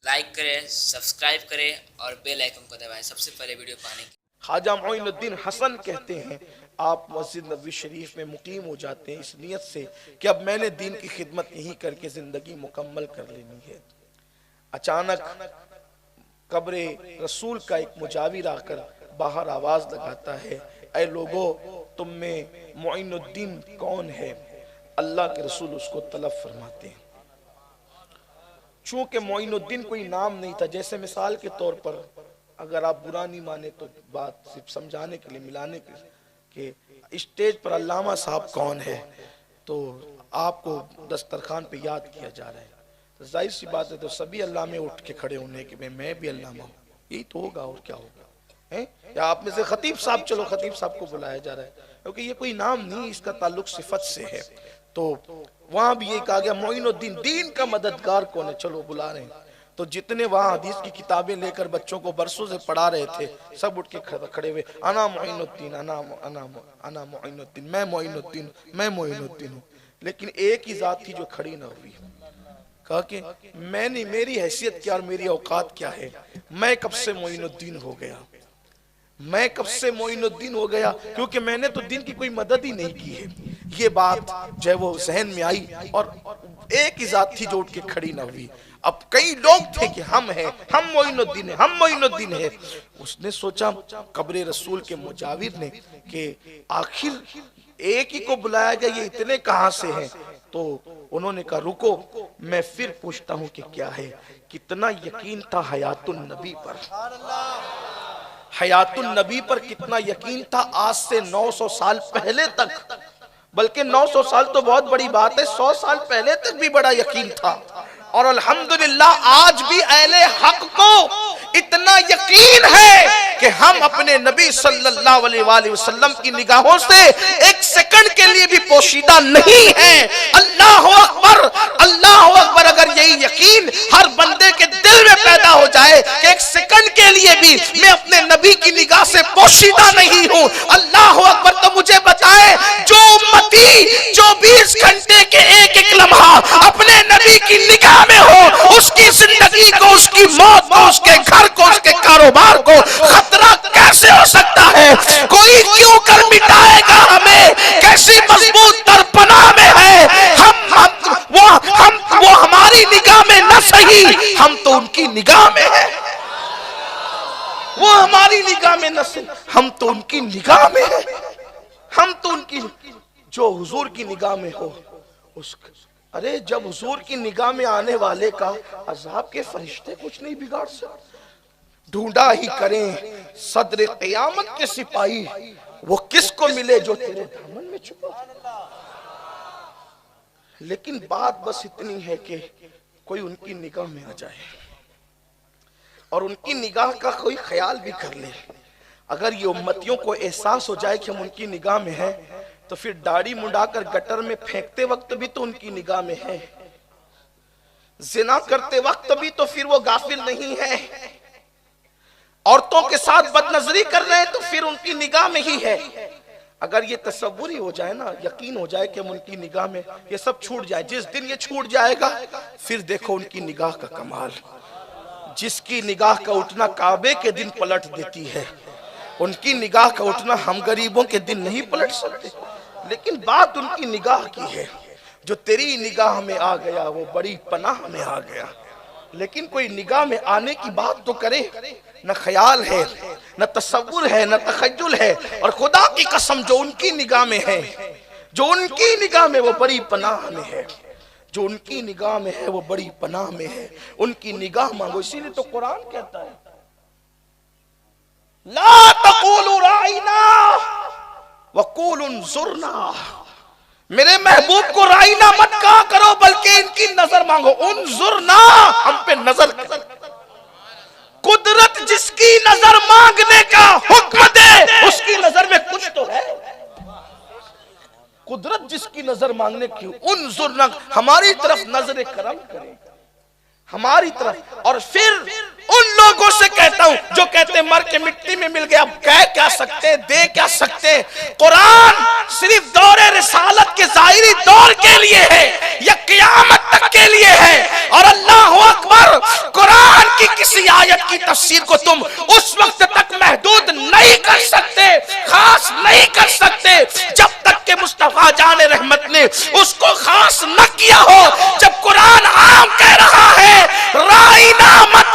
Like کریں، subscribe کریں اور بیل آئیکن کو دبائیں سب سے پہلے ویڈیو پانے کے لیے۔ خواجہ معین الدین حسن کہتے ہیں آپ مسجد نبوی شریف میں مقیم ہو جاتے ہیں اس نیت سے کہ اب میں نے دین کی خدمت یہی کر کے زندگی مکمل کر لینی ہے۔ اچانک قبر رسول کا ایک مجاور آ کر باہر آواز لگاتا ہے، اے لوگو تم میں معین الدین کون ہے؟ اللہ کے رسول اس کو طلب فرماتے ہیں۔ چونکہ معین الدین کوئی نام نہیں تھا، جیسے مثال کے طور پر اگر آپ برا نہیں مانے تو بات صرف سمجھانے کے لیے ملانے کے لیے کہ اسٹیج پر علامہ صاحب کون ہے تو آپ کو دسترخوان پہ یاد کیا جا رہا ہے، تو ظاہر سی بات ہے تو سبھی علامے اٹھ کے کھڑے ہونے کہ میں بھی علامہ ہوں، یہی تو ہوگا اور کیا ہوگا۔ یا آپ میں سے خطیب صاحب، چلو خطیب صاحب کو بلایا جا رہا ہے کیونکہ یہ کوئی نام نہیں، اس کا تعلق صفت سے ہے۔ تو وہاں بھی یہ کہا گیا معین الدین، دین کا مددگار کون ہے، چلو بلا رہے ہیں۔ تو جتنے وہاں حدیث کی کتابیں لے کر بچوں کو برسوں سے پڑھا رہے تھے سب اٹھ کے کھڑے ہوئے، انا معین الدین، انا معین الدین، میں معین الدین، میں معین الدین ہوں۔ لیکن ایک ہی ذات تھی جو کھڑی نہ ہوئی، کہا کہ میں نے، میری حیثیت کیا اور میری اوقات کیا ہے، میں کب سے معین الدین ہو گیا، میں کب سے معین الدین ہو گیا، کیونکہ میں نے تو دین کی کوئی مدد ہی نہیں کی ہے۔ یہ بات جو ہے وہ ذہن میں آئی اور ایک ہی ذات تھی جو اٹھ کے کھڑی نہ ہوئی۔ اب کئی لوگ تھے کہ ہم ہیں، ہم معین الدین ہیں، ہم معین الدین ہیں۔ اس نے سوچا قبر رسول کے مجاور نے کہ آخر ایک ہی کو بلایا گیا، یہ اتنے کہاں سے ہیں؟ تو انہوں نے کہا رکو میں پھر پوچھتا ہوں کہ کیا ہے۔ کتنا یقین تھا حیات النبی پر، حیات النبی پر کتنا یقین تھا آج سے 900 سال پہلے تک، بلکہ 900 سال تو بہت بڑی بات ہے، 100 سال پہلے تک بھی بڑا یقین تھا۔ اور الحمدللہ آج بھی اہل حق کو اتنا یقین ہے کہ ہم اپنے نبی صلی اللہ علیہ وآلہ وسلم کی نگاہوں سے ایک سیکنڈ کے لیے بھی پوشیدہ نہیں ہیں۔ اللہ اکبر، اللہ اکبر۔ اگر یہی یقین ہر بندے کے دل میں پیدا ہو جائے کہ ایک سیکنڈ کے لیے بھی میں اپنے نبی کی نگاہ سے پوشیدہ نہیں ہوں، اللہ اکبر، تو مجھے بتائیں جو امتی 24 گھنٹے کے ایک ایک لمحہ اپنے نبی کی نگاہ میں ہو، اس کی زندگی کو، اس کی موت کو، اس کے گھر کو، اس کے کاروبار کو خطرہ کیسے ہو سکتا ہے؟ کوئی کیوں کر مٹائے گا ہمیں؟ کیسی مضبوط تر پناہ میں ہے وہ ہماری نگاہ میں نہ صحیح، ہم تو ان کی نگاہ میں ہیں۔ وہ ہماری نگاہ میں نہ صحیح، ہم تو ان کی نگاہ میں ہیں، ہم تو ان کی، جو حضور کی نگاہ میں ہو اس کا، ارے جب حضور کی نگاہ میں آنے والے کا عذاب کے فرشتے کچھ نہیں بگاڑ سکتے۔ ڈھونڈا ہی کریں صدر قیامت کے سپاہی، وہ کس کو ملے جو تیرے دامن میں چھپا۔ لیکن بات بس اتنی ہے کہ کوئی ان کی نگاہ میں آ جائے اور ان کی نگاہ کا کوئی خیال بھی کر لے۔ اگر یہ امتیوں کو احساس ہو جائے کہ ہم ان کی نگاہ میں ہیں تو پھر داڑھی منڈا کر گٹر میں پھینکتے وقت بھی تو ان کی نگاہ میں ہے، زنا کرتے وقت بھی تو پھر وہ غافل نہیں ہے، عورتوں کے ساتھ بدنظری کر رہے ہیں تو پھر ان کی نگاہ میں ہی ہے۔ اگر یہ تصور ہی ہو جائے نا، یقین ہو جائے کہ ہم ان کی نگاہ میں، یہ سب چھوٹ جائے، جس دن یہ چھوٹ جائے گا پھر دیکھو ان کی نگاہ کا کمال۔ جس کی نگاہ کا اٹھنا کعبے کے دن پلٹ دیتی ہے، ان کی نگاہ کا اٹھنا ہم غریبوں کے دن نہیں پلٹ سکتے۔ لیکن بات ان کی نگاہ کی ہے، جو تیری نگاہ میں آ گیا وہ بڑی پناہ میں آ گیا۔ لیکن کوئی نگاہ میں آنے کی بات تو کرے، نہ خیال ہے، نہ تصور ہے، نہ تخیل ہے۔ اور خدا کی قسم جو ان کی نگاہ میں ہے، جو ان کی نگاہ میں وہ بڑی پناہ میں ہے، جو ان کی نگاہ میں ہے وہ بڑی پناہ میں ہے، ان کی نگاہ مانگو۔ اسی لیے تو قرآن کہتا ہے لا تقولوا رائنا وقولوا انظرنا، میرے محبوب کو رائنا مت کہا کرو بلکہ ان کی نظر مانگو، انظرنا، ہم پہ نظر کر۔ قدرت جس کی نظر مانگنے کا حکم دے اس کی نظر میں کچھ تو ہے، قدرت جس کی نظر مانگنے کی، انظرنا، ہماری طرف نظر کرم کرے، ہماری طرف۔ اور پھر ان لوگوں سے کہتا ہوں جو کہتے مر کے مٹی میں مل گیا، اب کہہ کیا سکتے، دے کیا سکتے؟ قرآن صرف دور رسالت کے ظاہری دور کے لیے ہے یا قیامت تک کے لیے ہے؟ اور اللہ اکبر، قرآن کسی آیت کی تفسیر کو تم اس وقت تک محدود نہیں کر سکتے، خاص نہیں کر سکتے جب تک کہ مصطفیٰ جان رحمت نے اس کو خاص نہ کیا ہو۔ جب قرآن عام کہہ رہا ہے رائنا مت